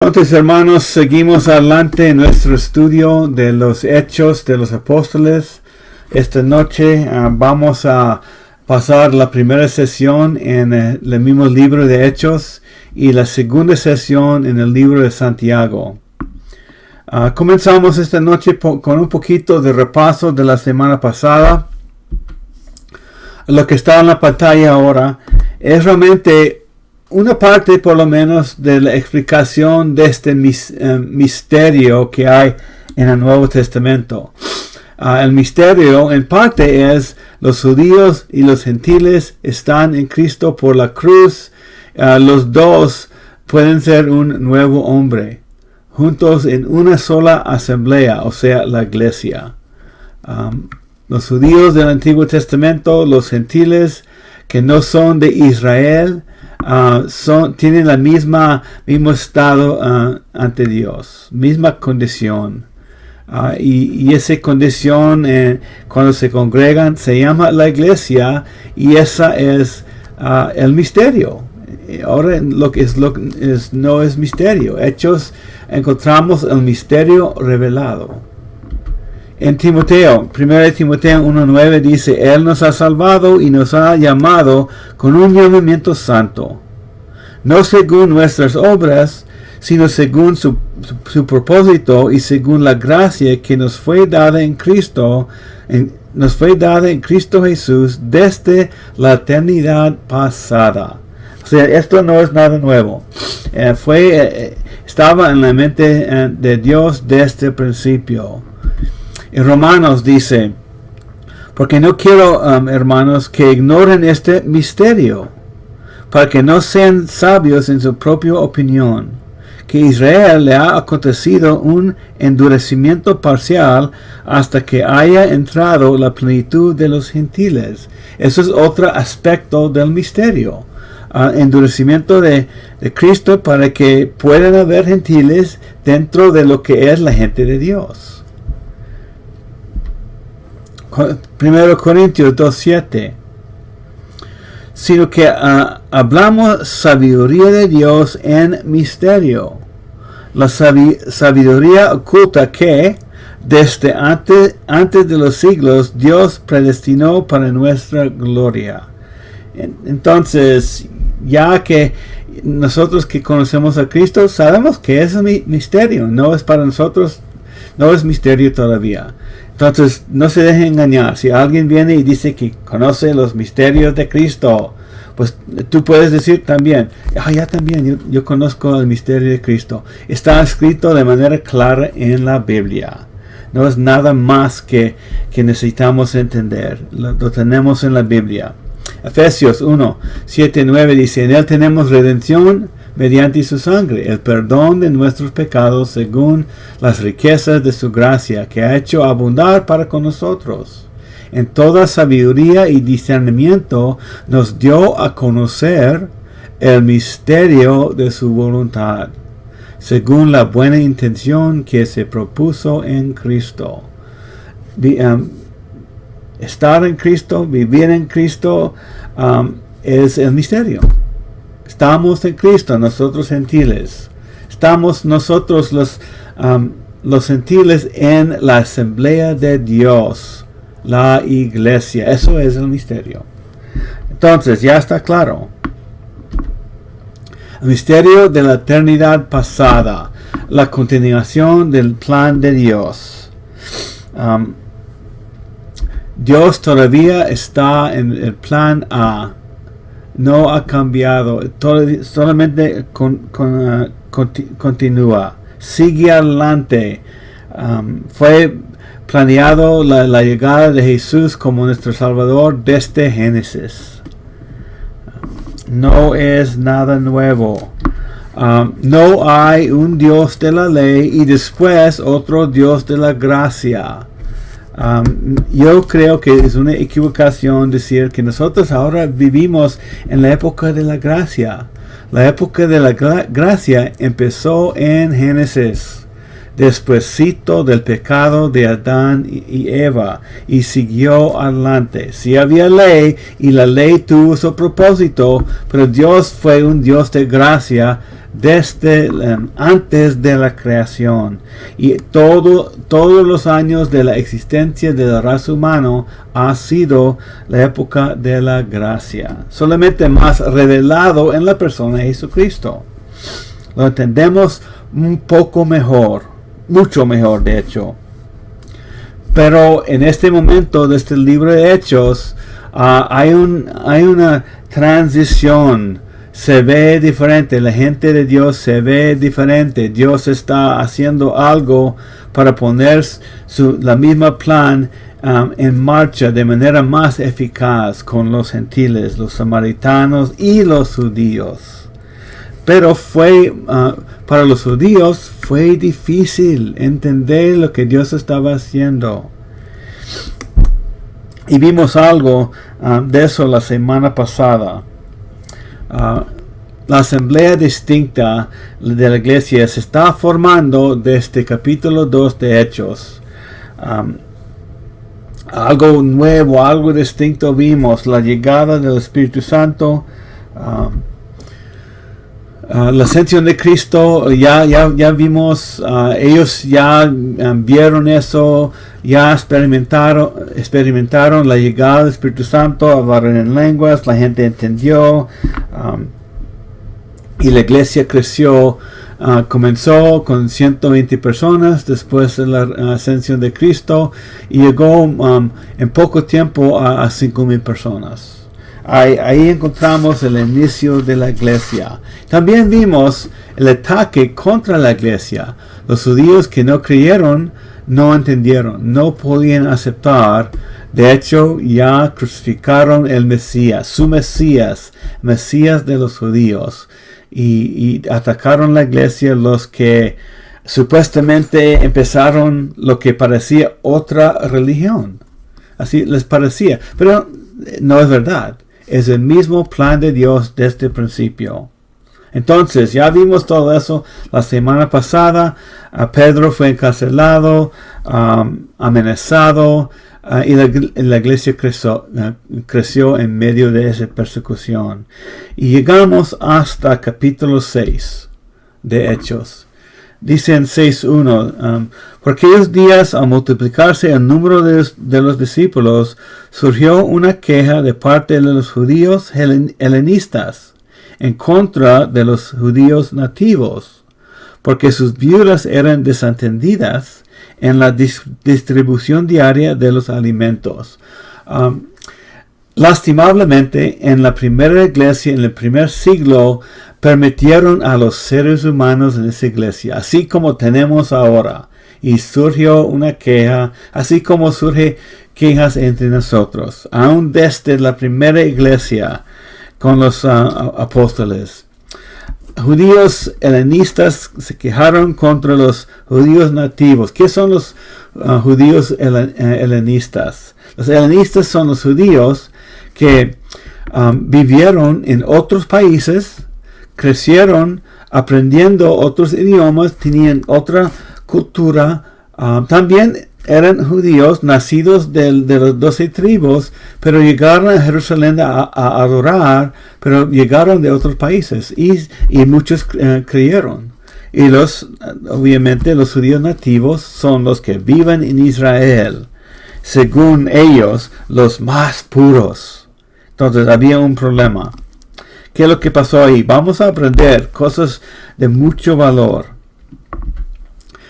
Entonces, hermanos, seguimos adelante en nuestro estudio de los Hechos de los Apóstoles. Esta noche vamos a pasar la primera sesión en el mismo libro de Hechos y la segunda sesión en el libro de Santiago. Comenzamos esta noche con un poquito de repaso de la semana pasada. Lo que está en la pantalla ahora es realmente una parte, por lo menos, de la explicación de este misterio que hay en el Nuevo Testamento. El misterio, en parte, es los judíos y los gentiles están en Cristo por la cruz. Los dos pueden ser un nuevo hombre, juntos en una sola asamblea, o sea, la iglesia. Los judíos del Antiguo Testamento, los gentiles que no son de Israel, tienen la mismo estado ante Dios, misma condición. Y esa condición, cuando se congregan, se llama la iglesia, y esa es el misterio. Ahora no es misterio. Hechos, encontramos el misterio revelado. En Timoteo, 1 Timoteo 1:9 dice: Él nos ha salvado y nos ha llamado con un llamamiento santo, no según nuestras obras, sino según su propósito y según la gracia que nos fue dada en Cristo, Jesús desde la eternidad pasada. O sea, esto no es nada nuevo. Estaba en la mente de Dios desde el principio. En Romanos dice: porque no quiero, hermanos, que ignoren este misterio, para que no sean sabios en su propia opinión, que Israel le ha acontecido un endurecimiento parcial hasta que haya entrado la plenitud de los gentiles. Eso es otro aspecto del misterio. Endurecimiento de Cristo para que puedan haber gentiles dentro de lo que es la gente de Dios. 1 Corintios 2:7. Sino que hablamos sabiduría de Dios en misterio, la sabiduría oculta que desde antes de los siglos Dios predestinó para nuestra gloria. Entonces, ya que nosotros que conocemos a Cristo sabemos que es un misterio, no es para nosotros, no es misterio todavía. Entonces, no se dejen engañar. Si alguien viene y dice que conoce los misterios de Cristo, pues tú puedes decir también: yo conozco el misterio de Cristo. Está escrito de manera clara en la Biblia. No es nada más que necesitamos entender. Lo tenemos en la Biblia. Efesios 1:7-9 dice: en Él tenemos redención mediante su sangre, el perdón de nuestros pecados según las riquezas de su gracia, que ha hecho abundar para con nosotros. En toda sabiduría y discernimiento nos dio a conocer el misterio de su voluntad, según la buena intención que se propuso en Cristo. Estar en Cristo, vivir en Cristo, es el misterio. Estamos en Cristo, nosotros gentiles. Estamos nosotros los gentiles en la asamblea de Dios, la iglesia. Eso es el misterio. Entonces, ya está claro. El misterio de la eternidad pasada, la continuación del plan de Dios. Dios todavía está en el plan A. No ha cambiado, solamente continúa, sigue adelante. Fue planeado la llegada de Jesús como nuestro Salvador desde Génesis. No es nada nuevo. No hay un Dios de la ley y después otro Dios de la gracia. Yo creo que es una equivocación decir que nosotros ahora vivimos en la época de la gracia. La época de la gracia empezó en Génesis, despuésito del pecado de Adán y Eva, y siguió adelante. Sí había ley, y la ley tuvo su propósito, pero Dios fue un Dios de gracia desde antes de la creación, y todos los años de la existencia de la raza humana ha sido la época de la gracia, solamente más revelado en la persona de Jesucristo. Lo entendemos un poco mejor, mucho mejor de hecho. Pero en este momento de este libro de Hechos hay una transición. Se ve diferente, la gente de Dios se ve diferente. Dios está haciendo algo para poner la misma plan en marcha de manera más eficaz con los gentiles, los samaritanos y los judíos. Pero para los judíos fue difícil entender lo que Dios estaba haciendo. Y vimos algo de eso la semana pasada. La asamblea distinta de la iglesia se está formando desde capítulo 2 de Hechos. Algo nuevo, algo distinto vimos, la llegada del Espíritu Santo, la ascensión de Cristo, ya vimos, ellos ya vieron eso, ya experimentaron la llegada del Espíritu Santo, hablaron en lenguas, la gente entendió, y la iglesia creció. Comenzó con 120 personas después de la ascensión de Cristo y llegó en poco tiempo a 5,000 personas. Ahí encontramos el inicio de la iglesia. También vimos el ataque contra la iglesia. Los judíos que no creyeron, no entendieron, no podían aceptar. De hecho, ya crucificaron el Mesías, su Mesías de los judíos. Y atacaron la iglesia los que supuestamente empezaron lo que parecía otra religión. Así les parecía. Pero no es verdad. Es el mismo plan de Dios desde el principio. Entonces, ya vimos todo eso la semana pasada. Pedro fue encarcelado, amenazado, y la iglesia creció en medio de esa persecución. Y llegamos hasta capítulo 6 de Hechos. Dice en 6.1, por aquellos días, al multiplicarse el número de los discípulos, surgió una queja de parte de los judíos helenistas en contra de los judíos nativos, porque sus viudas eran desatendidas en la distribución diaria de los alimentos. Lastimablemente, en la primera iglesia, en el primer siglo, permitieron a los seres humanos en esa iglesia, así como tenemos ahora. Y surgió una queja, así como surge quejas entre nosotros, aún desde la primera iglesia con los apóstoles. Judíos helenistas se quejaron contra los judíos nativos. ¿Qué son los judíos helenistas? Los helenistas son los judíos que vivieron en otros países, crecieron aprendiendo otros idiomas, tenían otra cultura, también eran judíos nacidos de los 12 tribus, pero llegaron a Jerusalén a adorar, pero llegaron de otros países y muchos creyeron. Y obviamente los judíos nativos son los que viven en Israel, según ellos, los más puros. Entonces había un problema. ¿Qué es lo que pasó ahí? Vamos a aprender cosas de mucho valor.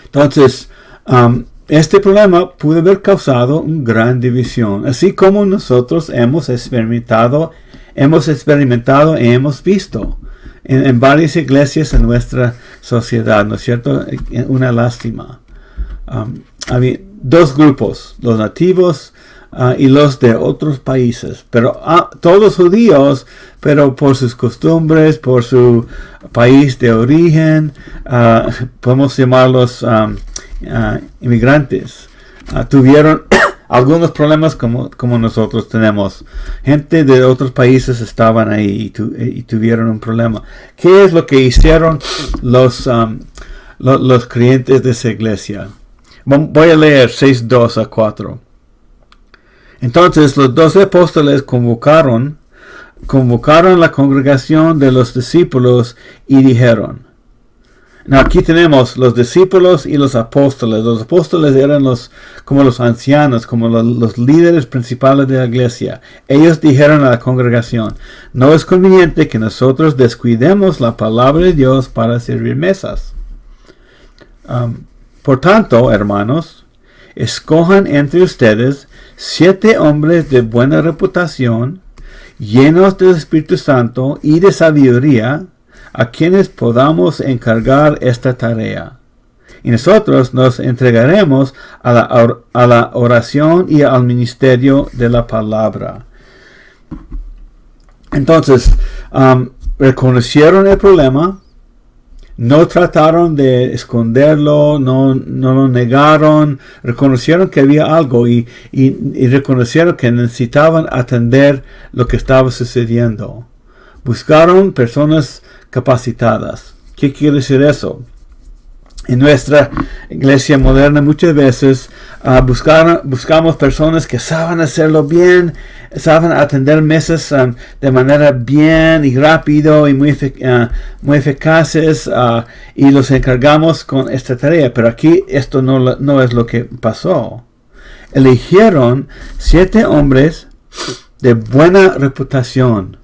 Entonces, este problema pudo haber causado una gran división, así como nosotros hemos experimentado y hemos visto en varias iglesias en nuestra sociedad, ¿no es cierto? Una lástima. Había dos grupos, los nativos y los de otros países, pero todos judíos, pero por sus costumbres, por su país de origen, podemos llamarlos inmigrantes, tuvieron algunos problemas como nosotros tenemos. Gente de otros países estaban ahí y tuvieron un problema. ¿Qué es lo que hicieron los creyentes de esa iglesia? Voy a leer 6:2-4. Entonces los 12 apóstoles convocaron la congregación de los discípulos y dijeron: No, aquí tenemos los discípulos y los apóstoles. Los apóstoles eran como los ancianos, como los líderes principales de la iglesia. Ellos dijeron a la congregación, no es conveniente que nosotros descuidemos la palabra de Dios para servir mesas. Por tanto, hermanos, escojan entre ustedes 7 hombres de buena reputación, llenos del Espíritu Santo y de sabiduría, a quienes podamos encargar esta tarea. Y nosotros nos entregaremos a la oración y al ministerio de la palabra. Entonces, reconocieron el problema, no trataron de esconderlo, no lo negaron, reconocieron que había algo y reconocieron que necesitaban atender lo que estaba sucediendo. Buscaron personas capacitadas. ¿Qué quiere decir eso? En nuestra iglesia moderna muchas veces buscamos personas que saben hacerlo bien, saben atender mesas de manera bien y rápido y muy eficaces y los encargamos con esta tarea. Pero aquí esto no es lo que pasó. Eligieron 7 hombres de buena reputación.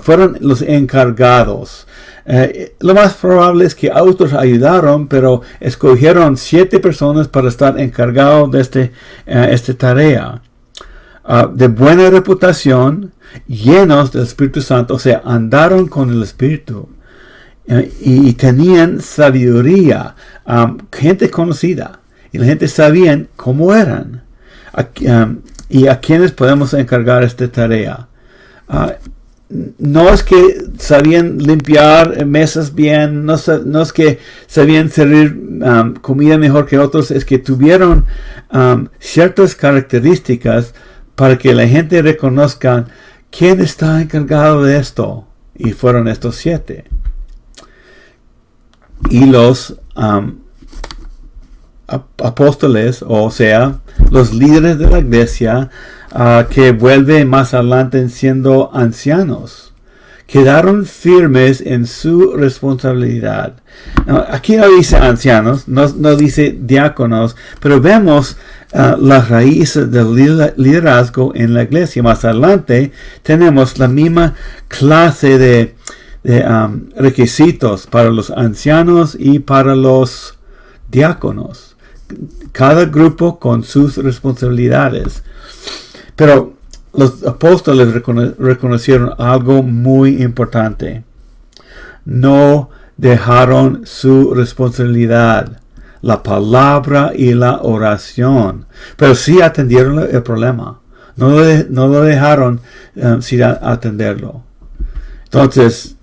Fueron los encargados. Lo más probable es que otros ayudaron, pero escogieron 7 personas para estar encargados de esta tarea. De buena reputación, llenos del Espíritu Santo, o sea, andaron con el Espíritu y tenían sabiduría, gente conocida, y la gente sabía cómo eran y a quienes podemos encargar esta tarea. No es que sabían limpiar mesas bien, no es que sabían servir comida mejor que otros, es que tuvieron ciertas características para que la gente reconozca quién está encargado de esto. Y fueron estos 7. Y los apóstoles, o sea, los líderes de la iglesia, que vuelven más adelante siendo ancianos, quedaron firmes en su responsabilidad. Aquí no dice ancianos, no dice diáconos, pero vemos las raíces del liderazgo en la iglesia. Más adelante tenemos la misma clase de requisitos para los ancianos y para los diáconos. Cada grupo con sus responsabilidades. Pero los apóstoles reconocieron algo muy importante. No dejaron su responsabilidad, la palabra y la oración. Pero sí atendieron el problema. No lo dejaron sin atenderlo. Entonces,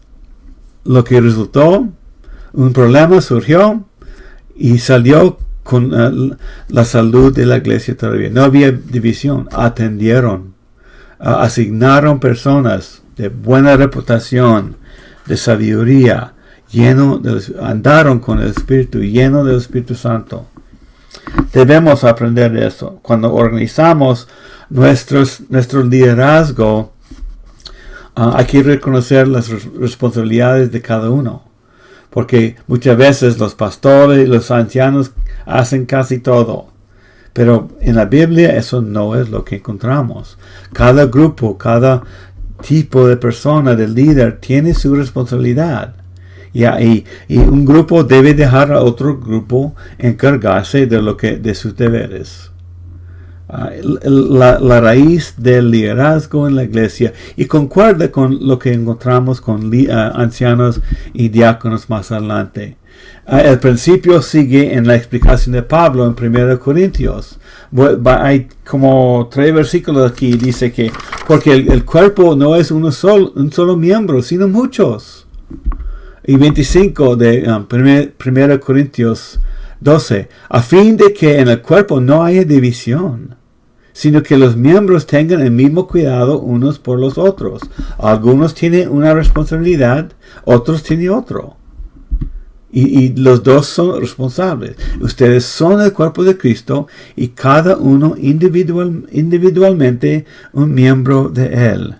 lo que resultó, un problema surgió y salió con la salud de la iglesia todavía. No había división. Atendieron. Asignaron personas de buena reputación, de sabiduría, andaron con el Espíritu, lleno del Espíritu Santo. Debemos aprender de eso. Cuando organizamos nuestro liderazgo, hay que reconocer las responsabilidades de cada uno. Porque muchas veces los pastores y los ancianos hacen casi todo. Pero en la Biblia eso no es lo que encontramos. Cada grupo, cada tipo de persona, de líder, tiene su responsabilidad. Y un grupo debe dejar a otro grupo encargarse de sus deberes. La raíz del liderazgo en la iglesia, y concuerda con lo que encontramos con ancianos y diáconos más adelante. El principio sigue en la explicación de Pablo en 1 Corintios. Hay como 3 versículos aquí, dice que porque el cuerpo no es un solo miembro, sino muchos. Y 25 de 1 Corintios 12, a fin de que en el cuerpo no haya división, sino que los miembros tengan el mismo cuidado unos por los otros. Algunos tienen una responsabilidad, otros tienen otro. Y los dos son responsables. Ustedes son el cuerpo de Cristo y cada uno individualmente un miembro de Él.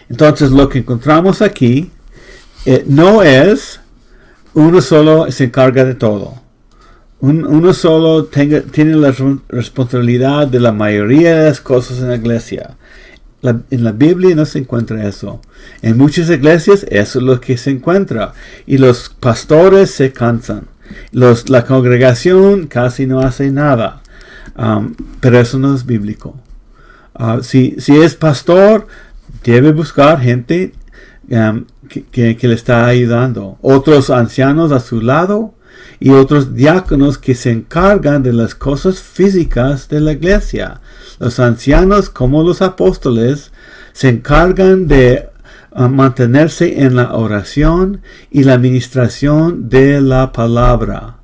Entonces lo que encontramos aquí No es uno solo se encarga de todo. Uno solo tiene la responsabilidad de la mayoría de las cosas en la iglesia. En la Biblia no se encuentra eso. En muchas iglesias eso es lo que se encuentra. Y los pastores se cansan. La congregación casi no hace nada. Pero eso no es bíblico. Si es pastor, debe buscar gente que le está ayudando. Otros ancianos a su lado y otros diáconos que se encargan de las cosas físicas de la iglesia. Los ancianos, como los apóstoles, se encargan de mantenerse en la oración y la administración de la palabra.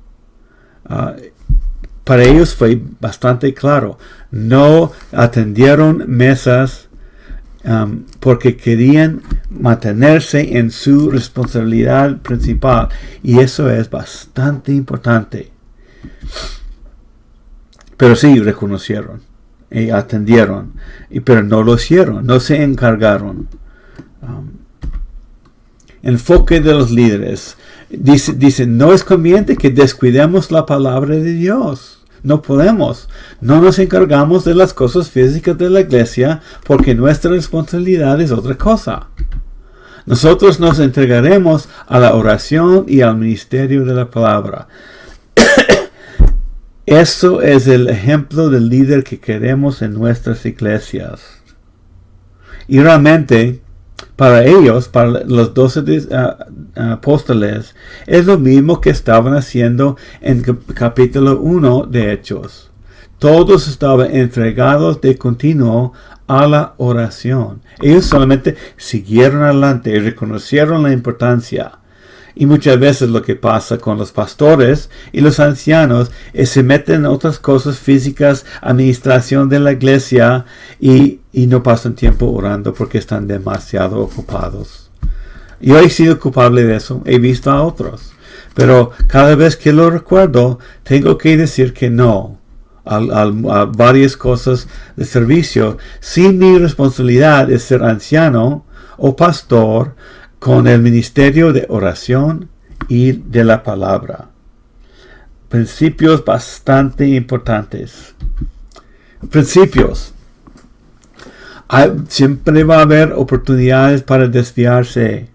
Para ellos fue bastante claro. No atendieron mesas porque querían mantenerse en su responsabilidad principal. Y eso es bastante importante. Pero sí reconocieron y atendieron. Pero no lo hicieron, no se encargaron. Enfoque de los líderes. Dice, no es conveniente que descuidemos la palabra de Dios. No podemos. No nos encargamos de las cosas físicas de la iglesia porque nuestra responsabilidad es otra cosa. Nosotros nos entregaremos a la oración y al ministerio de la palabra. Eso es el ejemplo del líder que queremos en nuestras iglesias. Y realmente, para ellos, para los 12 apóstoles, es lo mismo que estaban haciendo en capítulo 1 de Hechos. Todos estaban entregados de continuo a la oración. Ellos solamente siguieron adelante y reconocieron la importancia. Y muchas veces lo que pasa con los pastores y los ancianos es se meten en otras cosas físicas, administración de la iglesia y no pasan tiempo orando porque están demasiado ocupados. Yo he sido culpable de eso, he visto a otros. Pero cada vez que lo recuerdo, tengo que decir que no a varias cosas de servicio. Si mi responsabilidad es ser anciano o pastor, con el ministerio de oración y de la palabra. Principios bastante importantes. Principios. Siempre va a haber oportunidades para desviarse.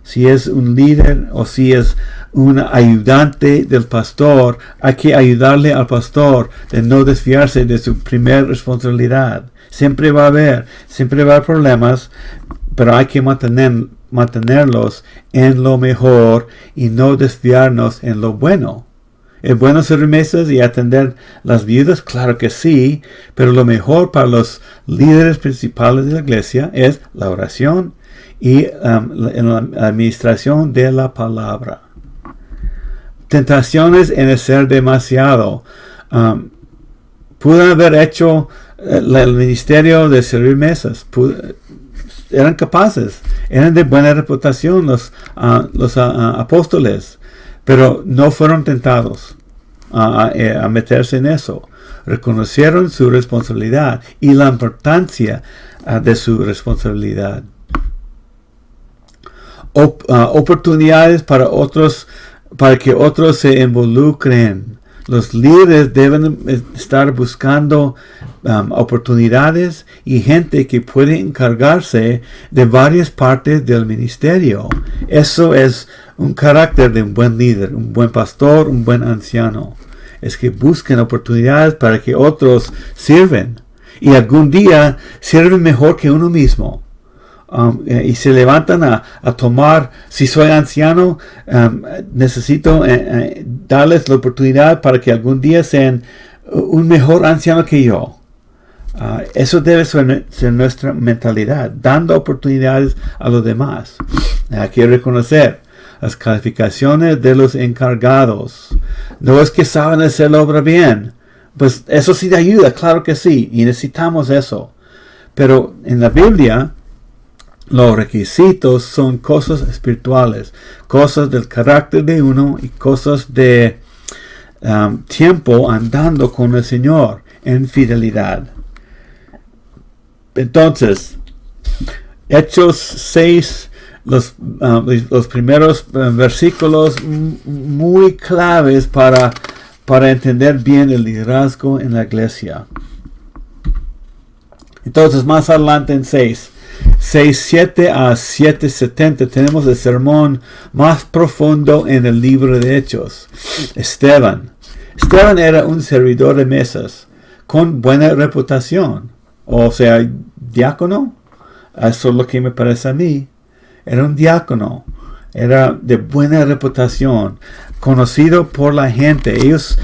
Si es un líder o si es un ayudante del pastor, hay que ayudarle al pastor de no desviarse de su primer responsabilidad. Siempre va a haber problemas, pero hay que mantenerlos en lo mejor y no desviarnos en lo bueno. ¿Es bueno servir mesas y atender las viudas? Claro que sí, pero lo mejor para los líderes principales de la iglesia es la oración y la administración de la palabra. Tentaciones en hacer demasiado. Pudo haber hecho el ministerio de servir mesas. Eran capaces, eran de buena reputación los apóstoles, pero no fueron tentados a meterse en eso. Reconocieron su responsabilidad y la importancia de su responsabilidad. Oportunidades para que otros se involucren. Los líderes deben estar buscando oportunidades y gente que puede encargarse de varias partes del ministerio. Eso es un carácter de un buen líder, un buen pastor, un buen anciano. Es que busquen oportunidades para que otros sirven. Y algún día sirven mejor que uno mismo. Y se levantan a tomar, si soy anciano, necesito darles la oportunidad para que algún día sean un mejor anciano que yo. Eso debe ser nuestra mentalidad, dando oportunidades a los demás. Hay que reconocer las calificaciones de los encargados. No es que saben hacer la obra bien, pues eso sí te ayuda, claro que sí, y necesitamos eso. Pero en la Biblia, los requisitos son cosas espirituales, cosas del carácter de uno y cosas de tiempo andando con el Señor en fidelidad. Entonces, Hechos 6, los primeros versículos muy claves para entender bien el liderazgo en la iglesia. Entonces, más adelante en 6:7 a 7:70 tenemos el sermón más profundo en el libro de Hechos. Esteban era un servidor de mesas con buena reputación, o sea, diácono. Eso es lo que me parece a mí. Era un diácono, era de buena reputación, conocido por la gente. Ellos,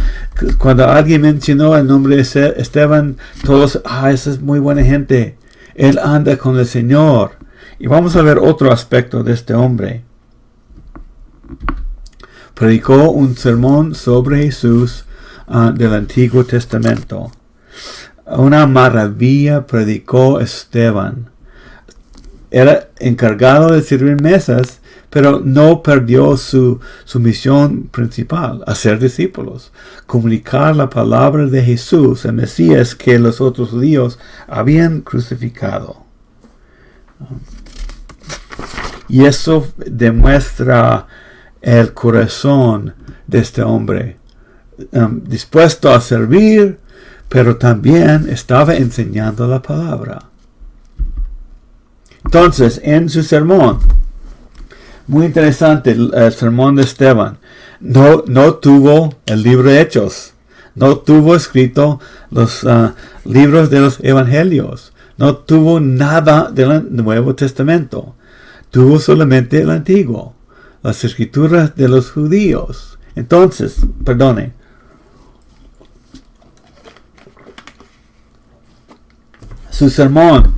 cuando alguien mencionó el nombre de Esteban, todos, esa es muy buena gente. Él anda con el Señor. Y vamos a ver otro aspecto de este hombre. Predicó un sermón sobre Jesús del Antiguo Testamento. Una maravilla predicó Esteban. Era encargado de servir mesas, pero no perdió su misión principal, hacer discípulos, comunicar la palabra de Jesús, el Mesías que los otros judíos habían crucificado. Y eso demuestra el corazón de este hombre, dispuesto a servir, pero también estaba enseñando la palabra. Entonces, en su sermón, muy interesante el sermón de Esteban, no tuvo el libro de Hechos, no tuvo escrito los libros de los evangelios, no tuvo nada del Nuevo Testamento, tuvo solamente el Antiguo, las escrituras de los judíos. Entonces, su sermón,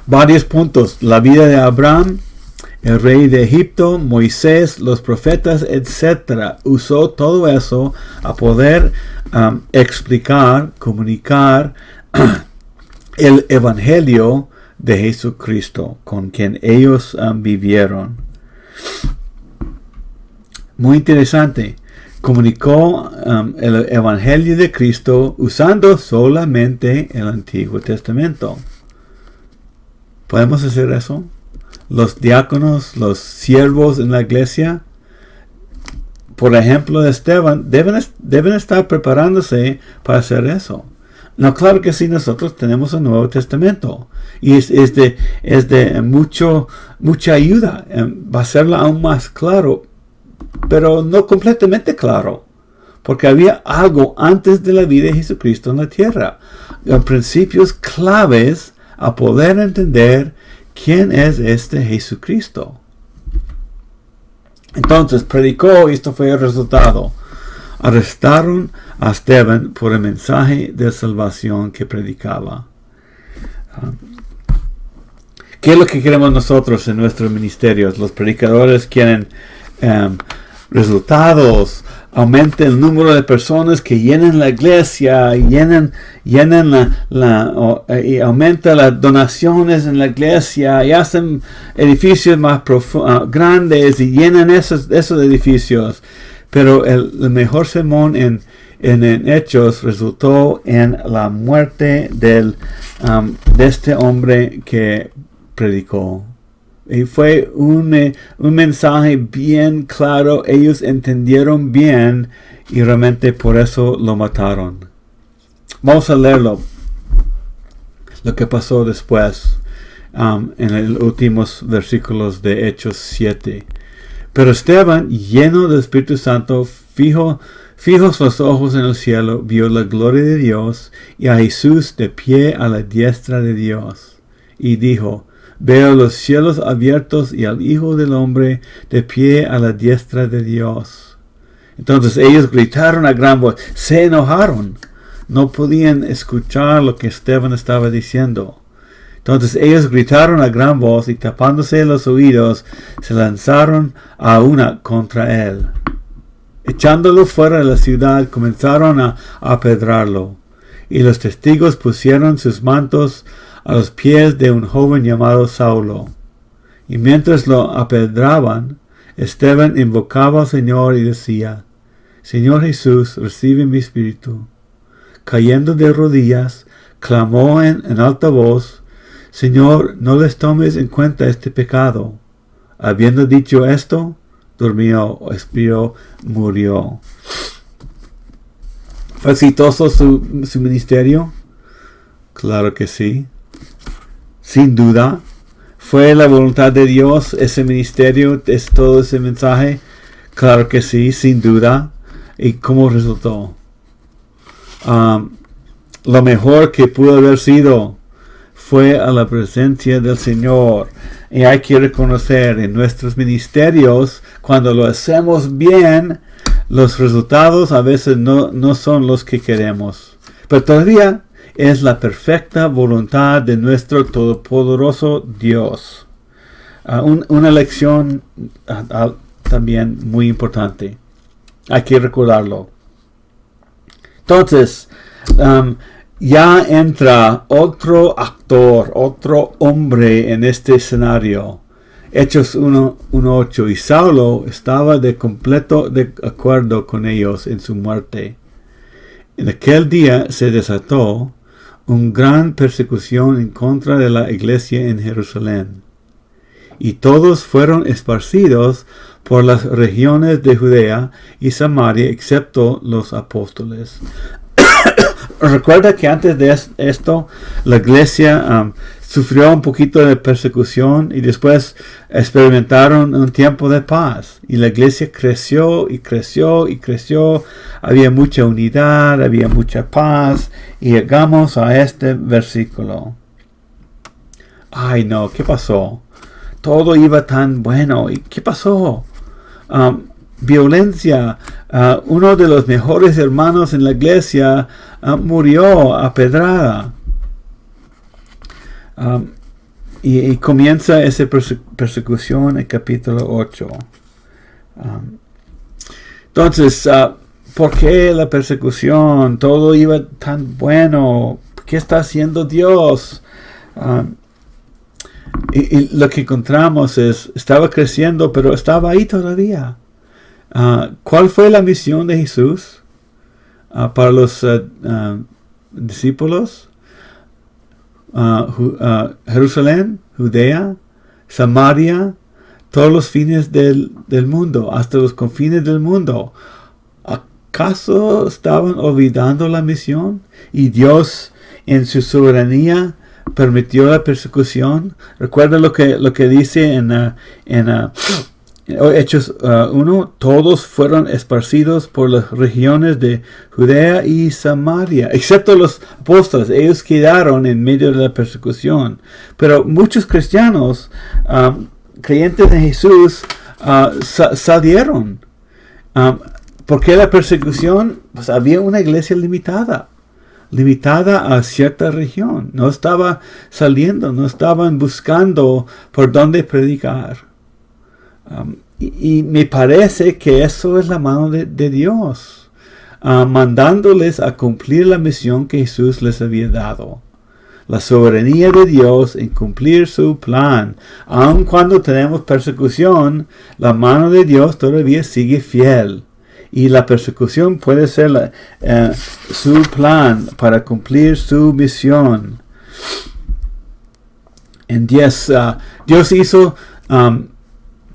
varios puntos: la vida de Abraham, el rey de Egipto, Moisés, los profetas, etc. Usó todo eso a poder explicar, comunicar el evangelio de Jesucristo con quien ellos vivieron. Muy interesante. Comunicó el evangelio de Cristo usando solamente el Antiguo Testamento. ¿Podemos hacer eso? Los diáconos, los siervos en la iglesia, por ejemplo de Esteban, deben estar preparándose para hacer eso. No, claro que sí, nosotros tenemos el Nuevo Testamento y es de mucha ayuda. Va a serlo aún más claro, pero no completamente claro, porque había algo antes de la vida de Jesucristo en la tierra, principios claves a poder entender quién es este Jesucristo. Entonces predicó, y esto fue el resultado. Arrestaron a Esteban por el mensaje de salvación que predicaba. ¿Qué es lo que queremos nosotros en nuestros ministerios? Los predicadores quieren resultados, aumenta el número de personas que llenan la iglesia, llenan y aumenta las donaciones en la iglesia y hacen edificios más grandes y llenan esos edificios. Pero el mejor sermón en Hechos resultó en la muerte de este hombre que predicó. Y fue un mensaje bien claro. Ellos entendieron bien y realmente por eso lo mataron. Vamos a leerlo. Lo que pasó después en los últimos versículos de Hechos 7. Pero Esteban, lleno del Espíritu Santo, fijos los ojos en el cielo, vio la gloria de Dios y a Jesús de pie a la diestra de Dios. Y dijo: Veo los cielos abiertos y al Hijo del Hombre de pie a la diestra de Dios. Entonces ellos gritaron a gran voz, se enojaron. No podían escuchar lo que Esteban estaba diciendo. Entonces ellos gritaron a gran voz y tapándose los oídos, se lanzaron a una contra él. Echándolo fuera de la ciudad, comenzaron a apedrarlo. Y los testigos pusieron sus mantos a los pies de un joven llamado Saulo. Y mientras lo apedraban, Esteban invocaba al Señor y decía: Señor Jesús, recibe mi espíritu. Cayendo de rodillas, clamó en alta voz: Señor, no les tomes en cuenta este pecado. habiendo dicho esto, durmió, expiró, murió. ¿Fue exitoso su ministerio? Claro que sí. Sin duda. ¿Fue la voluntad de Dios ese ministerio, todo ese mensaje? Claro que sí, sin duda. ¿Y cómo resultó? Lo mejor que pudo haber sido fue a la presencia del Señor. Y hay que reconocer en nuestros ministerios, cuando lo hacemos bien, los resultados a veces no son los que queremos. Pero todavía es la perfecta voluntad de nuestro todopoderoso Dios. Una lección también muy importante. Hay que recordarlo. Entonces, ya entra otro actor, otro hombre en este escenario. Hechos 1:8. Y Saulo estaba de completo de acuerdo con ellos en su muerte. En aquel día se desató una gran persecución en contra de la iglesia en Jerusalén. Y todos fueron esparcidos por las regiones de Judea y Samaria, excepto los apóstoles. Recuerda que antes de esto, la iglesia sufrió un poquito de persecución y después experimentaron un tiempo de paz. Y la iglesia creció y creció y creció. Había mucha unidad, había mucha paz. Y llegamos a este versículo. Ay no, ¿qué pasó? Todo iba tan bueno. ¿Y qué pasó? Violencia. Uno de los mejores hermanos en la iglesia murió a pedrada. Y comienza esa persecución en capítulo 8. Entonces, ¿por qué la persecución? Todo iba tan bueno. ¿Qué está haciendo Dios? Y lo que encontramos es, estaba creciendo, pero estaba ahí todavía. ¿Cuál fue la misión de Jesús para los discípulos? Jerusalén, Judea, Samaria, todos los fines del mundo, hasta los confines del mundo. ¿Acaso estaban olvidando la misión? Y Dios, en su soberanía, permitió la persecución. Recuerda lo que dice en Hechos 1, todos fueron esparcidos por las regiones de Judea y Samaria, excepto los apóstoles. Ellos quedaron en medio de la persecución. Pero muchos cristianos, creyentes de Jesús, salieron. ¿Por qué la persecución? Pues había una iglesia limitada a cierta región. No estaba saliendo, no estaban buscando por dónde predicar. Y me parece que eso es la mano de Dios, mandándoles a cumplir la misión que Jesús les había dado. La soberanía de Dios en cumplir su plan. Aun cuando tenemos persecución, la mano de Dios todavía sigue fiel. Y la persecución puede ser su plan para cumplir su misión. En 10, Dios hizo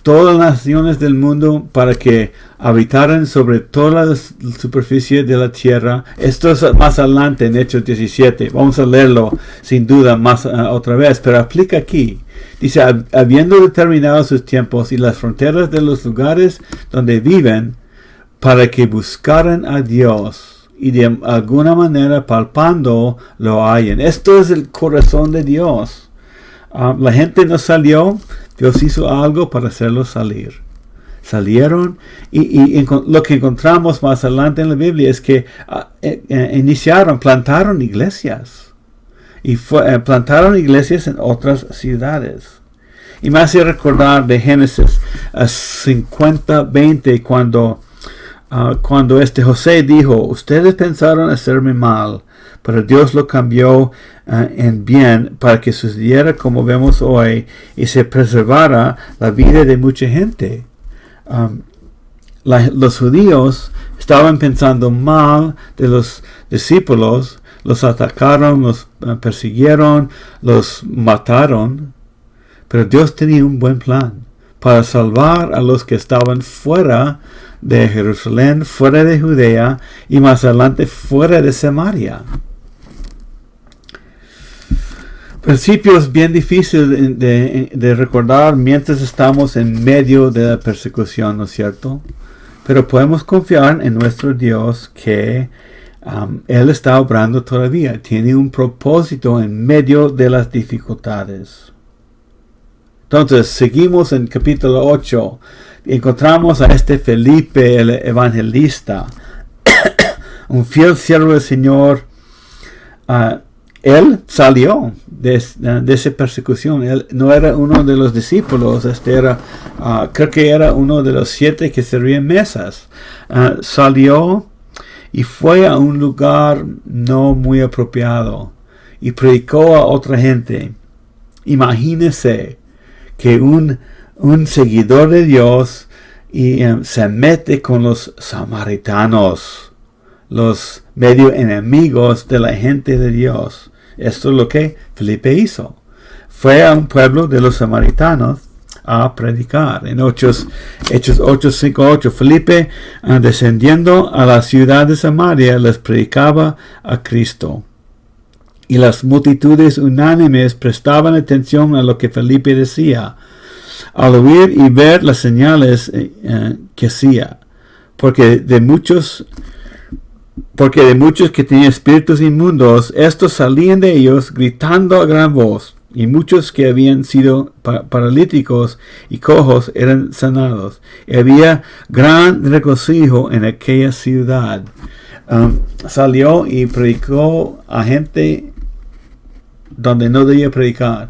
todas las naciones del mundo para que habitaran sobre toda la superficie de la tierra. Esto es más adelante en Hechos 17. Vamos a leerlo sin duda más otra vez, pero aplica aquí. Dice, habiendo determinado sus tiempos y las fronteras de los lugares donde viven, para que buscaran a Dios y de alguna manera palpando lo hallen. Esto es el corazón de Dios. La gente no salió. Dios hizo algo para hacerlos salir. Salieron y lo que encontramos más adelante en la Biblia es que plantaron iglesias. Y plantaron iglesias en otras ciudades. Y me hace recordar de Génesis 50:20 cuando José dijo, ustedes pensaron hacerme mal, pero Dios lo cambió en bien para que sucediera como vemos hoy y se preservara la vida de mucha gente. Los judíos estaban pensando mal de los discípulos, los atacaron, los persiguieron, los mataron, pero Dios tenía un buen plan para salvar a los que estaban fuera de Jerusalén, fuera de Judea y más adelante fuera de Samaria. Principios bien difíciles de recordar mientras estamos en medio de la persecución, ¿no es cierto? Pero podemos confiar en nuestro Dios que Él está obrando todavía. Tiene un propósito en medio de las dificultades. Entonces, seguimos en capítulo 8. Encontramos a este Felipe, el evangelista, un fiel siervo del Señor. Él salió de esa persecución. Él no era uno de los discípulos. Creo que era uno de los 7 que servían mesas. Salió y fue a un lugar no muy apropiado y predicó a otra gente. Imagínense que un seguidor de Dios se mete con los samaritanos, los medio enemigos de la gente de Dios. Esto es lo que Felipe hizo. Fue a un pueblo de los samaritanos a predicar. En Hechos 8:5-8, Felipe, descendiendo a la ciudad de Samaria, les predicaba a Cristo. Y las multitudes unánimes prestaban atención a lo que Felipe decía, al oír y ver las señales que hacía, porque de muchos que tenían espíritus inmundos, estos salían de ellos gritando a gran voz, y muchos que habían sido paralíticos y cojos eran sanados. Y había gran regocijo en aquella ciudad. Salió y predicó a gente donde no debía predicar,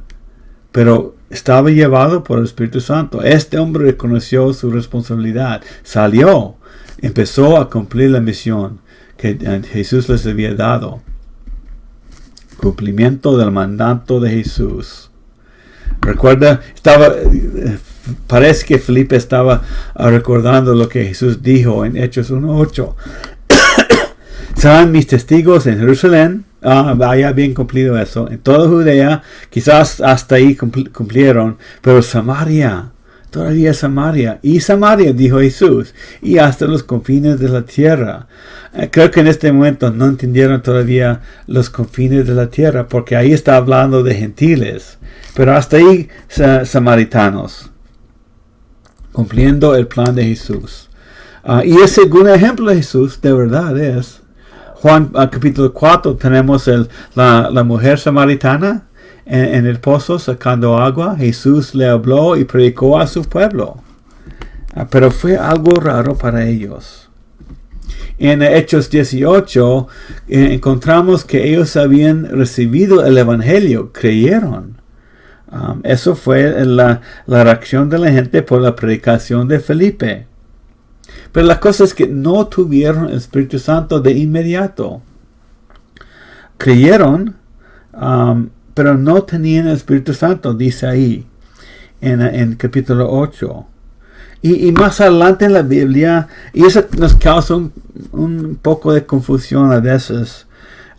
pero estaba llevado por el Espíritu Santo. Este hombre reconoció su responsabilidad, salió, empezó a cumplir la misión que Jesús les había dado. Cumplimiento del mandato de Jesús. Recuerda, parece que Felipe estaba recordando lo que Jesús dijo en Hechos 1:8. Serán mis testigos en Jerusalén. Vaya bien cumplido eso. En toda Judea, quizás hasta ahí cumplieron, pero Samaria, todavía Samaria. Y Samaria, dijo Jesús, y hasta los confines de la tierra. Creo que en este momento no entendieron todavía los confines de la tierra, porque ahí está hablando de gentiles. Pero hasta ahí samaritanos, cumpliendo el plan de Jesús. Y el segundo ejemplo de Jesús, de verdad, es Juan capítulo 4. Tenemos la mujer samaritana en el pozo sacando agua. Jesús le habló y predicó a su pueblo. Pero fue algo raro para ellos. En Hechos 18 encontramos que ellos habían recibido el evangelio, creyeron. Eso fue la reacción de la gente por la predicación de Felipe. Pero la cosa es que no tuvieron el Espíritu Santo de inmediato. Creyeron, pero no tenían el Espíritu Santo, dice ahí, en capítulo 8. Y más adelante en la Biblia, y eso nos causa un poco de confusión a veces.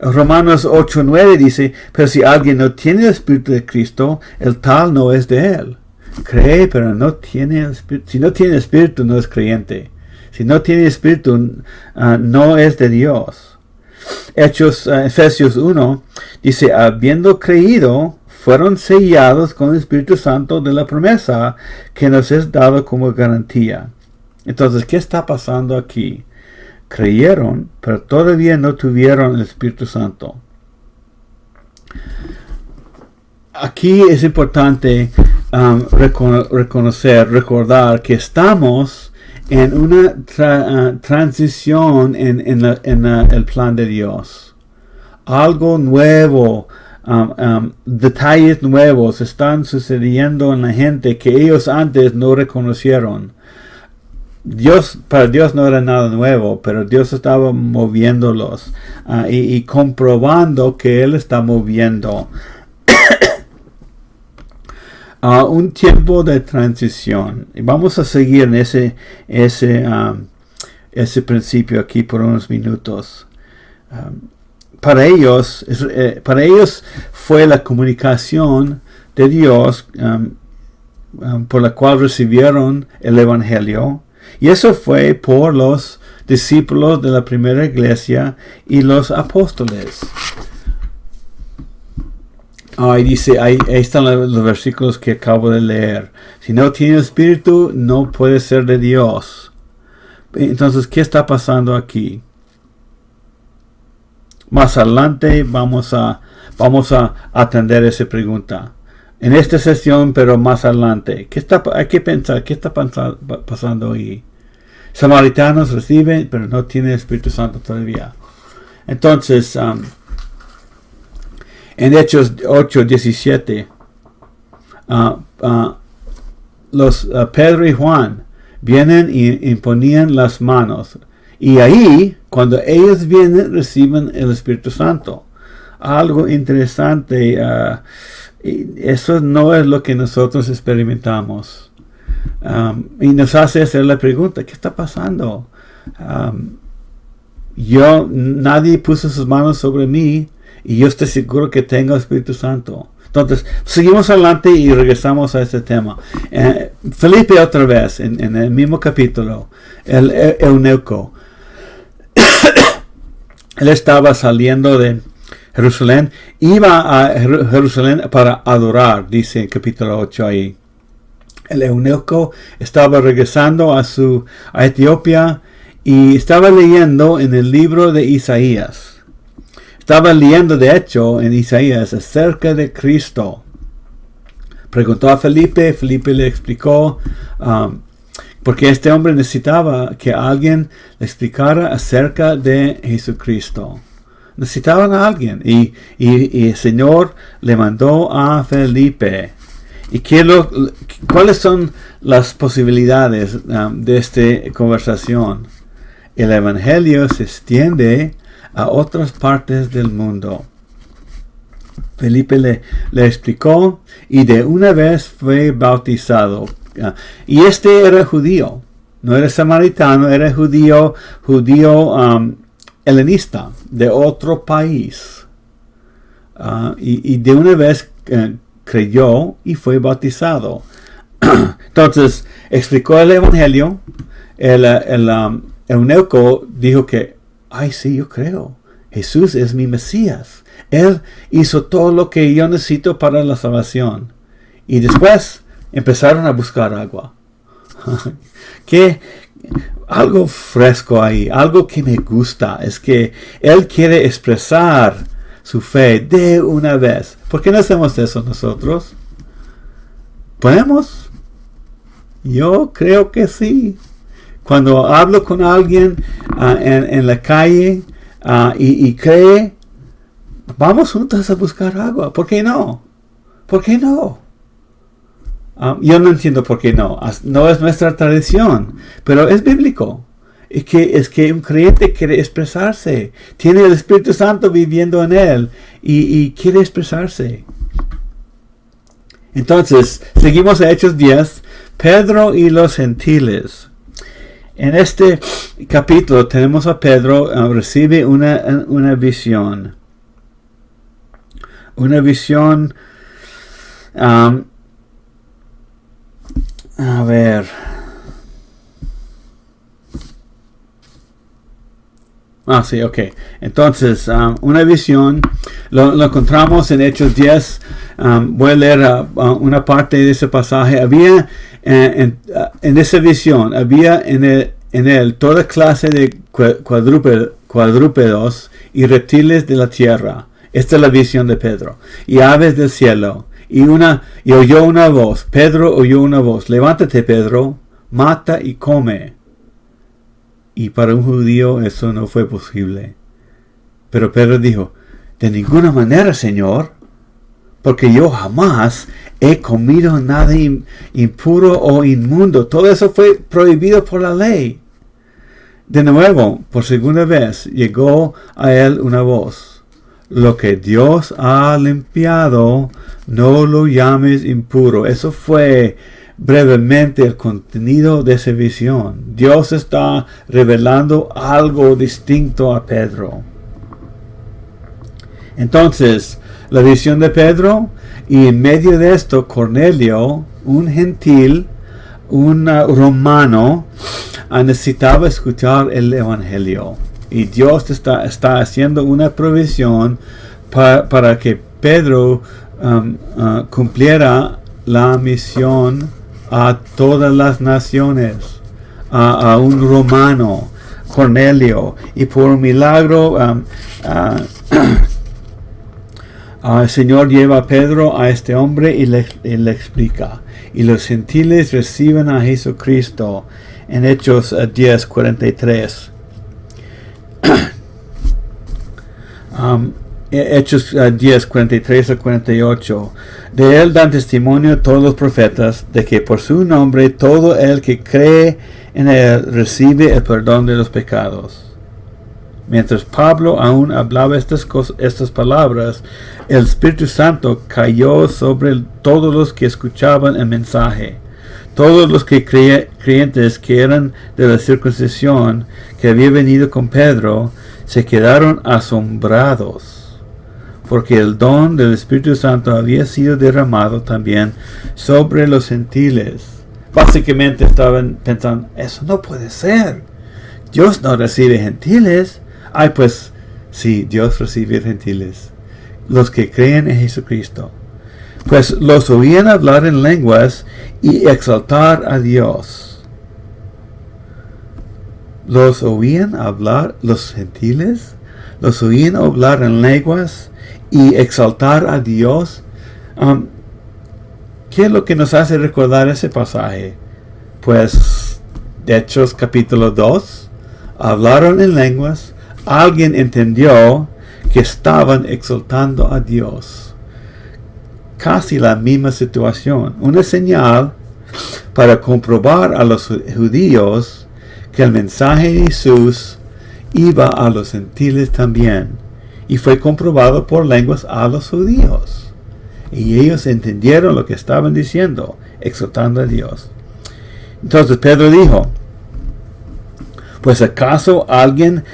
Romanos 8:9 dice, pero si alguien no tiene el Espíritu de Cristo, el tal no es de él. Cree, pero no tiene el Espíritu. Si no tiene Espíritu, no es creyente. Si no tiene Espíritu, no es de Dios. Efesios 1 dice, habiendo creído, fueron sellados con el Espíritu Santo de la promesa que nos es dado como garantía. Entonces, ¿qué está pasando aquí? Creyeron, pero todavía no tuvieron el Espíritu Santo. Aquí es importante recordar que estamos en una transición en el plan de Dios. Algo nuevo, detalles nuevos están sucediendo en la gente que ellos antes no reconocieron. Para Dios no era nada nuevo, pero Dios estaba moviéndolos y comprobando que Él está moviendo. Un tiempo de transición. Y vamos a seguir en ese principio aquí por unos minutos. Para ellos fue la comunicación de Dios por la cual recibieron el Evangelio. Y eso fue por los discípulos de la primera iglesia y los apóstoles. Ahí dice, ahí están los versículos que acabo de leer. Si no tiene espíritu, no puede ser de Dios. Entonces, ¿qué está pasando aquí? Más adelante vamos a atender esa pregunta. En esta sesión, pero más adelante. Hay que pensar, ¿qué está pasando ahí? Samaritanos reciben, pero no tienen Espíritu Santo todavía. Entonces, en Hechos 8:17, Pedro y Juan vienen y imponían las manos. Y ahí, cuando ellos vienen, reciben el Espíritu Santo. Algo interesante. Eso no es lo que nosotros experimentamos. Y nos hace hacer la pregunta, ¿qué está pasando? Nadie puso sus manos sobre mí y yo estoy seguro que tengo el Espíritu Santo. Entonces, seguimos adelante y regresamos a este tema. Felipe otra vez, en el mismo capítulo, el eunuco. Él estaba saliendo de Jerusalén, iba a Jerusalén para adorar, dice en capítulo 8 ahí. El eunuco estaba regresando a Etiopía y estaba leyendo en el libro de Isaías. Estaba leyendo, de hecho, en Isaías acerca de Cristo. Preguntó a Felipe, Felipe le explicó, porque este hombre necesitaba que alguien le explicara acerca de Jesucristo. Necesitaban a alguien y el Señor le mandó a Felipe. ¿Y cuáles son las posibilidades de esta conversación? El Evangelio se extiende a otras partes del mundo. Felipe le explicó y de una vez fue bautizado. Y este era judío, no era samaritano, era judío helenista de otro país. Y de una vez creyó y fue bautizado. Entonces explicó el Evangelio. El eunuco dijo que, ay sí, yo creo, Jesús es mi Mesías. Él hizo todo lo que yo necesito para la salvación. Y después empezaron a buscar agua. Algo fresco ahí, algo que me gusta, es que él quiere expresar su fe de una vez. ¿Por qué no hacemos eso nosotros? ¿Podemos? Yo creo que sí. Cuando hablo con alguien en la calle y cree, vamos juntos a buscar agua. ¿Por qué no? ¿Por qué no? Yo no entiendo por qué no. No es nuestra tradición, pero es bíblico. Es que un creyente quiere expresarse. Tiene el Espíritu Santo viviendo en él y quiere expresarse. Entonces, seguimos a Hechos 10. Pedro y los gentiles. En este capítulo tenemos a Pedro, recibe una visión. Una visión. A ver. Sí, ok. Entonces, una visión. Lo encontramos en Hechos 10. Voy a leer una parte de ese pasaje. Había en esa visión, había en él toda clase de cuadrúpedos y reptiles de la tierra. Esta es la visión de Pedro. Y aves del cielo. Y oyó una voz. Pedro oyó una voz. Levántate, Pedro, mata y come. Y para un judío eso no fue posible. Pero Pedro dijo, de ninguna manera, Señor, porque yo jamás he comido nada impuro o inmundo. Todo eso fue prohibido por la ley. De nuevo, por segunda vez, llegó a él una voz. Lo que Dios ha limpiado, no lo llames impuro. Eso fue brevemente el contenido de esa visión. Dios está revelando algo distinto a Pedro. Entonces, la visión de Pedro, y en medio de esto, Cornelio un gentil, un romano, necesitaba escuchar el evangelio. Y Dios está haciendo una provisión para que Pedro cumpliera la misión a todas las naciones, a un romano, Cornelio, y por un milagro el Señor lleva a Pedro a este hombre y le explica. Y los gentiles reciben a Jesucristo en Hechos 10:43. Hechos 10:43 a 48. De él dan testimonio todos los profetas de que por su nombre todo el que cree en él recibe el perdón de los pecados. Mientras Pablo aún hablaba estas palabras, el Espíritu Santo cayó sobre todos los que escuchaban el mensaje. Todos los creyentes que eran de la circuncisión que había venido con Pedro se quedaron asombrados, porque el don del Espíritu Santo había sido derramado también sobre los gentiles. Básicamente estaban pensando, eso no puede ser. Dios no recibe gentiles. Ay, pues sí, Dios recibe gentiles, los que creen en Jesucristo. Pues los oían hablar en lenguas y exaltar a Dios. Los oían hablar, los gentiles, los oían hablar en lenguas y exaltar a Dios. ¿Qué es lo que nos hace recordar ese pasaje? Pues Hechos capítulo 2, hablaron en lenguas, alguien entendió que estaban exaltando a Dios. Casi la misma situación, una señal para comprobar a los judíos que el mensaje de Jesús iba a los gentiles también, y fue comprobado por lenguas a los judíos. Y ellos entendieron lo que estaban diciendo, exaltando a Dios. Entonces Pedro dijo, pues ¿acaso alguien,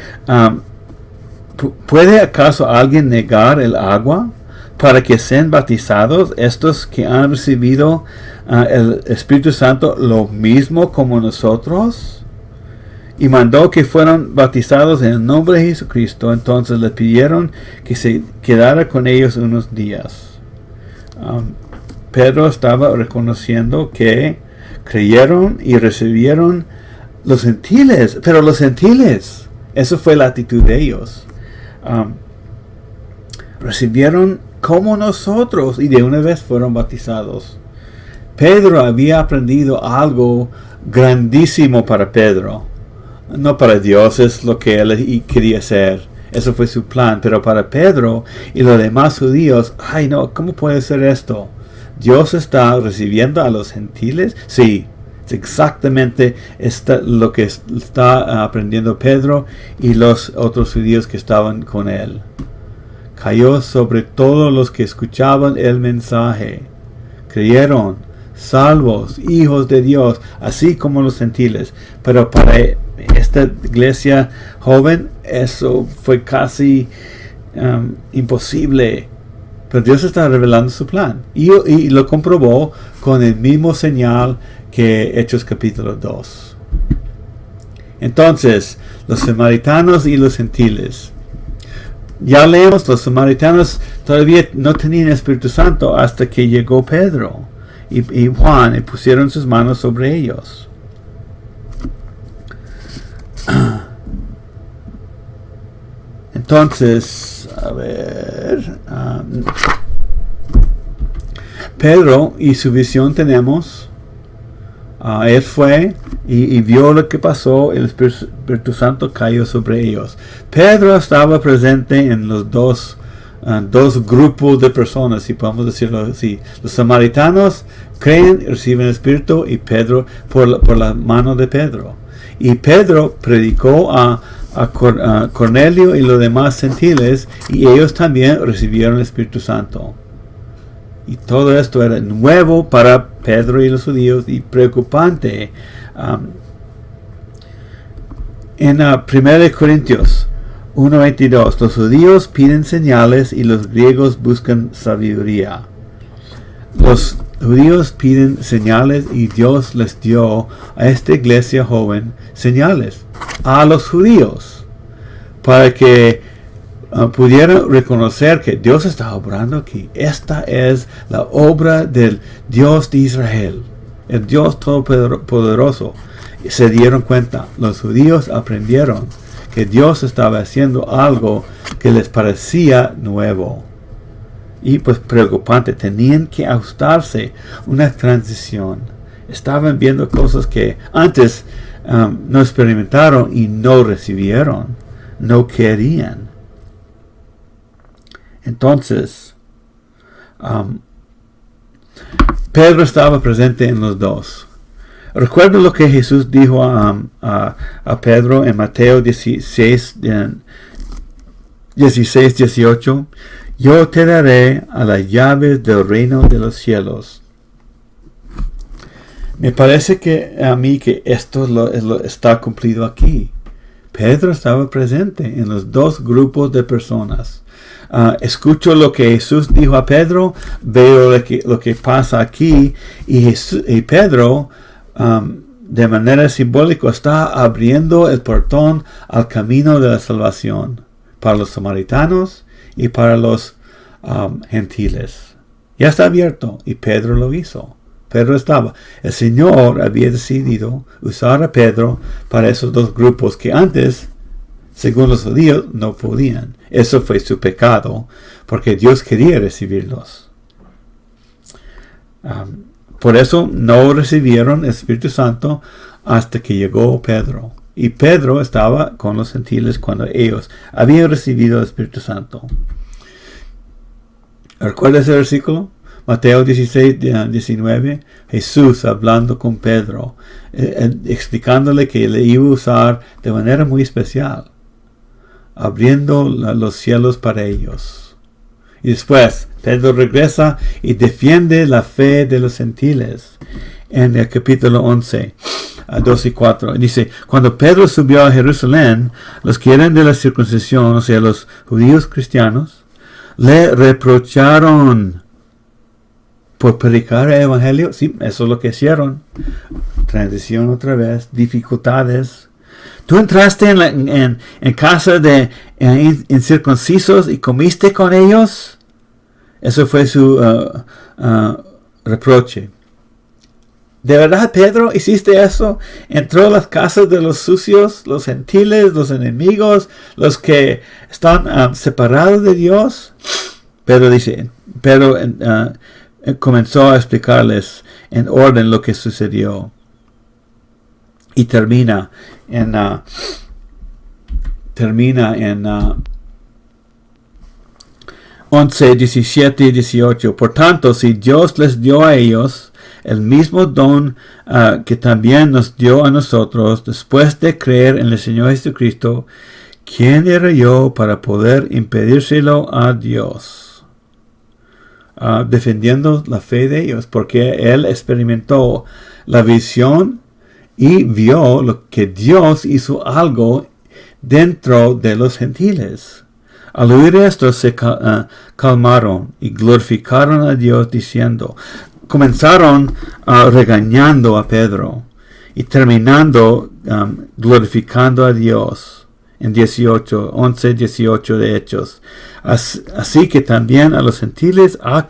puede acaso alguien negar el agua para que sean bautizados estos que han recibido el Espíritu Santo lo mismo como nosotros? Y mandó que fueran bautizados en el nombre de Jesucristo. Entonces le pidieron que se quedara con ellos unos días. Pedro estaba reconociendo que creyeron y recibieron los gentiles, pero los gentiles, eso fue la actitud de ellos. Recibieron como nosotros y de una vez fueron bautizados. Pedro había aprendido algo grandísimo para Pedro. No para Dios, es lo que él quería hacer. Eso fue su plan. Pero para Pedro y los demás judíos, ay no, ¿cómo puede ser esto? ¿Dios está recibiendo a los gentiles? Sí, es exactamente lo que está aprendiendo Pedro y los otros judíos que estaban con él. Cayó sobre todos los que escuchaban el mensaje. Creyeron, salvos, hijos de Dios, así como los gentiles. Pero para esta iglesia joven, eso fue casi imposible. Pero Dios está revelando su plan. Y lo comprobó con el mismo señal que Hechos capítulo 2. Entonces, los samaritanos y los gentiles. Ya leemos, los samaritanos todavía no tenían Espíritu Santo hasta que llegó Pedro y Juan y pusieron sus manos sobre ellos. Entonces, a ver, Pedro y su visión tenemos. Él fue y vio lo que pasó, el Espíritu Santo cayó sobre ellos. Pedro estaba presente en los dos grupos de personas, si podemos decirlo así. Los samaritanos creen, reciben el Espíritu, y Pedro, por la mano de Pedro. Y Pedro predicó a Cornelio y los demás gentiles, y ellos también recibieron el Espíritu Santo. Y todo esto era nuevo para Pedro y los judíos y preocupante. En 1 Corintios 1:22, los judíos piden señales y los griegos buscan sabiduría. Los judíos piden señales y Dios les dio a esta iglesia joven señales a los judíos para que pudieran reconocer que Dios está obrando aquí. Esta es la obra del Dios de Israel, el Dios Todopoderoso. Se dieron cuenta, los judíos aprendieron que Dios estaba haciendo algo que les parecía nuevo y pues preocupante. Tenían que ajustarse una transición. Estaban viendo cosas que antes no experimentaron y no recibieron, no querían. Entonces, Pedro estaba presente en los dos. Recuerda lo que Jesús dijo a Pedro en Mateo 16, 18. Yo te daré a las llaves del reino de los cielos. Me parece que a mí que esto está cumplido aquí. Pedro estaba presente en los dos grupos de personas. Escucho lo que Jesús dijo a Pedro, veo lo que pasa aquí, y Pedro, de manera simbólica, está abriendo el portón al camino de la salvación para los samaritanos y para los gentiles. Ya está abierto, y Pedro lo hizo. Pedro estaba. El Señor había decidido usar a Pedro para esos dos grupos que antes, según los judíos, no podían. Eso fue su pecado, porque Dios quería recibirlos. Por eso no recibieron el Espíritu Santo hasta que llegó Pedro. Y Pedro estaba con los gentiles cuando ellos habían recibido el Espíritu Santo. ¿Recuerda ese versículo? Mateo 16, 19, Jesús hablando con Pedro, explicándole que le iba a usar de manera muy especial, abriendo los cielos para ellos. Y después, Pedro regresa y defiende la fe de los gentiles. En el capítulo 11, 2 y 4, dice, cuando Pedro subió a Jerusalén, los que eran de la circuncisión, o sea, los judíos cristianos, le reprocharon por predicar el evangelio. Sí, eso es lo que hicieron. Transición otra vez, dificultades. Tú entraste en casa de incircuncisos y comiste con ellos. Eso fue su reproche. ¿De verdad, Pedro, hiciste eso? Entró a las casas de los sucios, los gentiles, los enemigos, los que están separados de Dios. Pedro comenzó a explicarles en orden lo que sucedió. Y termina en 11, 17 y 18. Por tanto, si Dios les dio a ellos el mismo don que también nos dio a nosotros, después de creer en el Señor Jesucristo, ¿quién era yo para poder impedírselo a Dios? Defendiendo la fe de ellos, porque él experimentó la visión y vio lo que Dios hizo algo dentro de los gentiles. Al oír esto se calmaron y glorificaron a Dios diciendo, comenzaron regañando a Pedro y terminando glorificando a Dios. En 11, 18 de Hechos. Así que también a los gentiles ha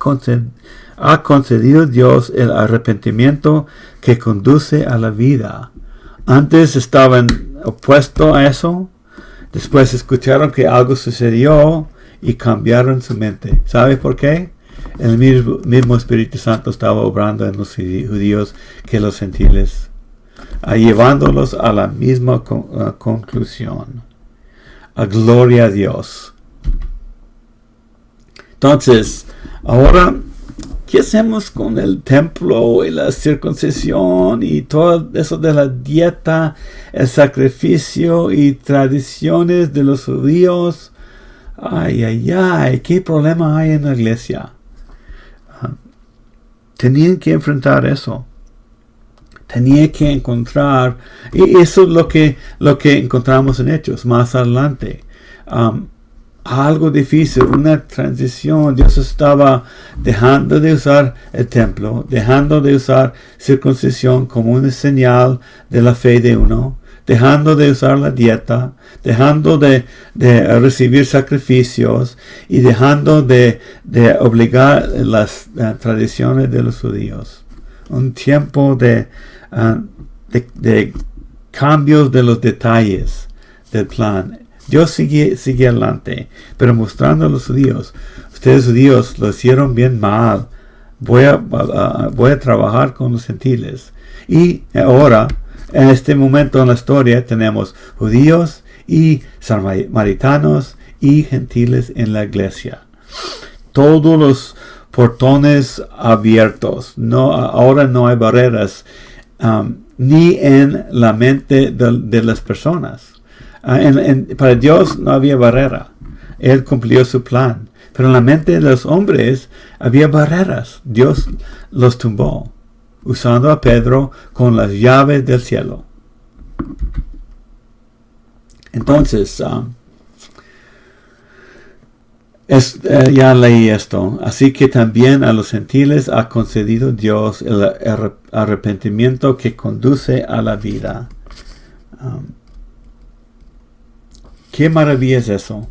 concedido Dios el arrepentimiento que conduce a la vida. Antes estaban opuestos a eso. Después escucharon que algo sucedió y cambiaron su mente. ¿Sabe por qué? El mismo Espíritu Santo estaba obrando en los judíos que los gentiles, llevándolos a la misma conclusión. A gloria a Dios. Entonces, ahora, ¿qué hacemos con el templo y la circuncisión y todo eso de la dieta, el sacrificio y tradiciones de los judíos? Ay, ¿qué problema hay en la iglesia? Tenían que enfrentar eso. Tenía que encontrar, y eso es lo que encontramos en Hechos más adelante. algo difícil, una transición. Dios estaba dejando de usar el templo, dejando de usar circuncisión como una señal de la fe de uno, dejando de usar la dieta, dejando de recibir sacrificios y dejando de obligar las tradiciones de los judíos. Un tiempo de cambios de los detalles del plan. Dios sigue adelante, pero mostrando a los judíos, ustedes judíos lo hicieron bien mal, voy a trabajar con los gentiles. Y ahora, en este momento en la historia, tenemos judíos y samaritanos y gentiles en la iglesia. Todos los portones abiertos, ahora no hay barreras, ni en la mente de las personas. Para Dios no había barrera. Él cumplió su plan. Pero en la mente de los hombres había barreras. Dios los tumbó, usando a Pedro con las llaves del cielo. Entonces, ya leí esto. Así que también a los gentiles ha concedido Dios el arrepentimiento que conduce a la vida. Qué maravilla es eso.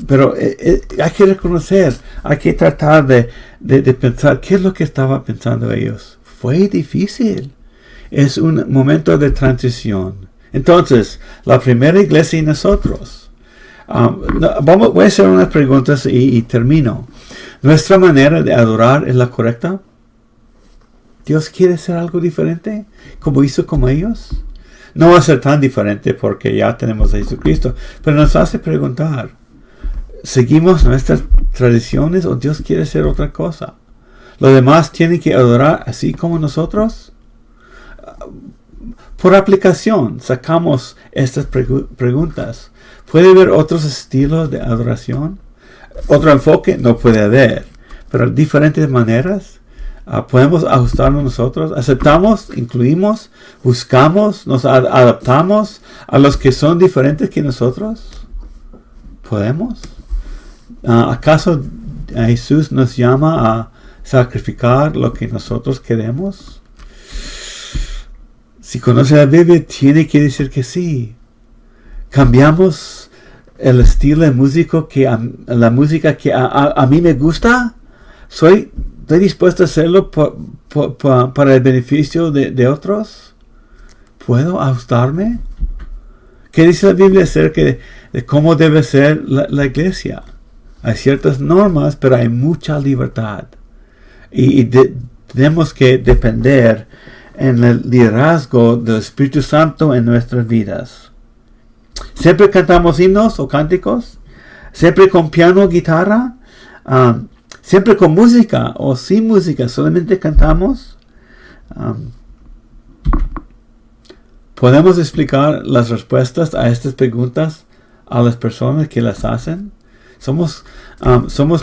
Pero hay que reconocer, hay que tratar de pensar qué es lo que estaban pensando ellos. Fue difícil. Es un momento de transición. Entonces, la primera iglesia y nosotros. Voy a hacer unas preguntas y termino. ¿Nuestra manera de adorar es la correcta? ¿Dios quiere hacer algo diferente? ¿Como hizo con ellos? No va a ser tan diferente porque ya tenemos a Jesucristo. Pero nos hace preguntar, ¿seguimos nuestras tradiciones o Dios quiere hacer otra cosa? ¿Los demás tienen que adorar así como nosotros? Por aplicación, sacamos estas preguntas. ¿Puede haber otros estilos de adoración? Otro enfoque no puede haber, pero diferentes maneras. Podemos ajustarnos nosotros, aceptamos, incluimos, buscamos, nos adaptamos a los que son diferentes que nosotros. ¿Podemos? ¿Acaso Jesús nos llama a sacrificar lo que nosotros queremos? Si conoce la Biblia, tiene que decir que sí. ¿Cambiamos el estilo de música la música que a mí me gusta? ¿Estoy dispuesto a hacerlo para el beneficio de otros? ¿Puedo ajustarme? ¿Qué dice la Biblia acerca de cómo debe ser la iglesia? Hay ciertas normas, pero hay mucha libertad. Y tenemos que depender en el liderazgo del Espíritu Santo en nuestras vidas. ¿Siempre cantamos himnos o cánticos? ¿Siempre con piano o guitarra? ¿Siempre con música o sin música? ¿Solamente cantamos? ¿Podemos explicar las respuestas a estas preguntas a las personas que las hacen? ¿Somos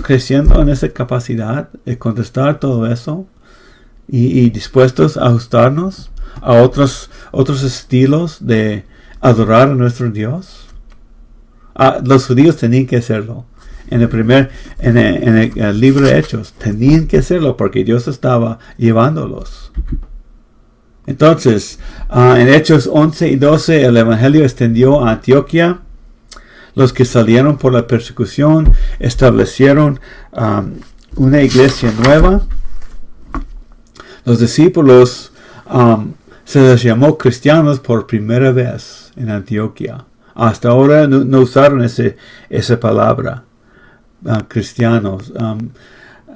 creciendo en esa capacidad de contestar todo eso? Y dispuestos a ajustarnos a otros estilos de adorar a nuestro Dios. Los judíos tenían que hacerlo. En el libro de Hechos, tenían que hacerlo porque Dios estaba llevándolos. Entonces, en Hechos 11 y 12, el Evangelio extendió a Antioquía. Los que salieron por la persecución establecieron una iglesia nueva. Los discípulos se les llamó cristianos por primera vez en Antioquía. Hasta ahora no usaron esa palabra, cristianos.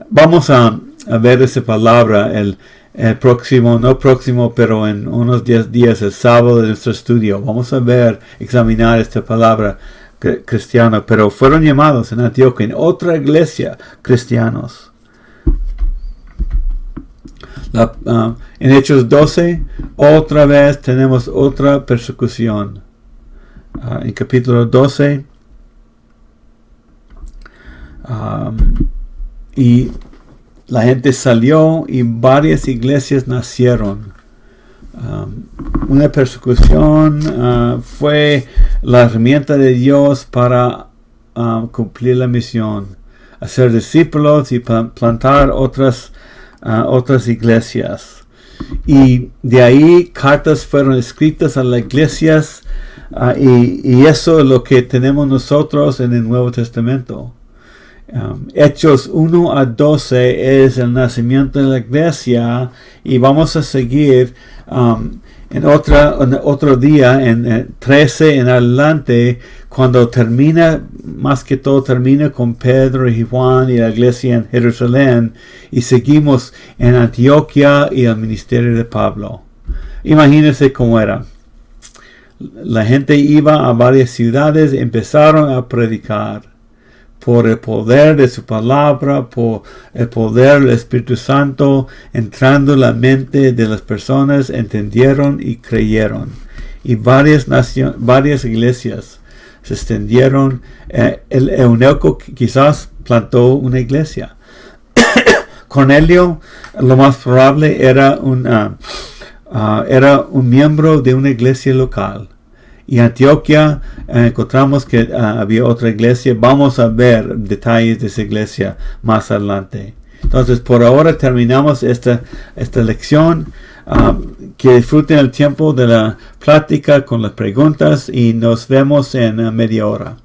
Vamos a ver esa palabra el próximo, no próximo, pero en unos 10 días, el sábado de nuestro estudio. Vamos a examinar esta palabra cristiano, pero fueron llamados en Antioquía, en otra iglesia, cristianos. En Hechos 12, otra vez tenemos otra persecución. En capítulo 12, y la gente salió y varias iglesias nacieron. Una persecución fue la herramienta de Dios para cumplir la misión, hacer discípulos y plantar otras iglesias. Y de ahí cartas fueron escritas a las iglesias, y eso es lo que tenemos nosotros en el Nuevo Testamento. Hechos 1 a 12 es el nacimiento de la iglesia, y vamos a seguir en otro día, en 13 en adelante, cuando termina, más que todo termina con Pedro y Juan y la iglesia en Jerusalén, y seguimos en Antioquía y el ministerio de Pablo. Imagínense cómo era. La gente iba a varias ciudades, empezaron a predicar por el poder de su palabra, por el poder del Espíritu Santo, entrando en la mente de las personas, entendieron y creyeron. Y varias iglesias se extendieron. El eunuco quizás plantó una iglesia. Cornelio, lo más probable, era un miembro de una iglesia local. Y Antioquía, encontramos que había otra iglesia. Vamos a ver detalles de esa iglesia más adelante. Entonces, por ahora terminamos esta lección. Que disfruten el tiempo de la plática con las preguntas, y nos vemos en media hora.